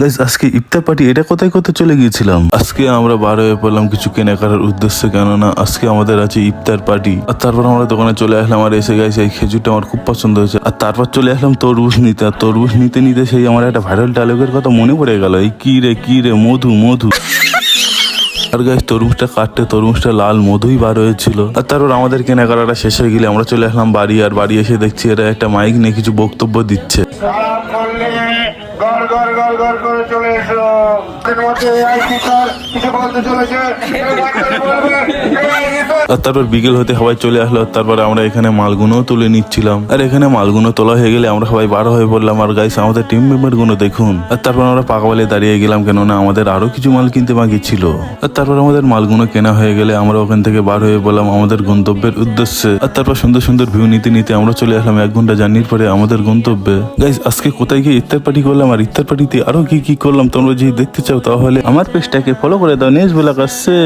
Guys আজকে ইফতার party এটা কোথায় কোথায় চলে গিয়েছিলাম। আজকে আমরা বার হয়ে পড়লাম কিছু কেনাকাটার উদ্দেশ্যে, কেননা আজকে আমাদের আছে ইফতার পার্টি। আর তারপর আমরা দোকানে চলে আসলাম আর এসে গাইস এই খেজুরটা আমার খুব পছন্দ হয়েছে। আর তারপর চলে আসলাম তরমুজ নিতে। আর তরমুজ নিতে নিতে সেই আমার একটা ভাইরাল ডায়লগের কথা মনে পড়ে গেল, এই কি রে মধু মধু। আর গাইস তরমুজটা কাটতে তরমুজটা লাল মধুই বার হয়েছিল। আর তারপর আমাদের কেনাকাটাটা শেষ হয়ে গেলে আমরা চলে আসলাম বাড়ি। আর বাড়ি এসে দেখছি এরা একটা মাইক নিয়ে কিছু বক্তব্য দিচ্ছে। আর তারপর বিকেল হতে সবাই চলে আসলো। তারপর আমরা এখানে মালগুলো তুলে নিচ্ছিলাম। আর এখানে মালগুলো তোলা হয়ে গেলে আমরা সবাই বার হয়ে পড়লাম। আর গাইস আমাদের টিম মেম্বার গুলো দেখুন। আর তারপর আমরা পাকাবালে দাঁড়িয়ে গেলাম, কেননা আমাদের আরো কিছু মাল কিনতে বাকি ছিল। আর তারপর আমাদের মালগুলো কেনা হয়ে গেলে আমরা ওখান থেকে বার হয়ে পড়লাম আমাদের গন্তব্যের উদ্দেশ্যে। আর তারপর সুন্দর সুন্দর ভিউ নিতে নিতে আমরা চলে আসলাম 1 ঘন্টা জার্নির পরে আমাদের গন্তব্যে। গাইস আজকে কোথায় গিয়ে ইফতার পার্টি করলাম আর ইফতার পার্টিতে আরো কি কি করলাম তোমরা যদি দেখতে চাও তাহলে আমার পেজটাকে ফলো করে দাও। নেক্সট ব্লগ আসছে।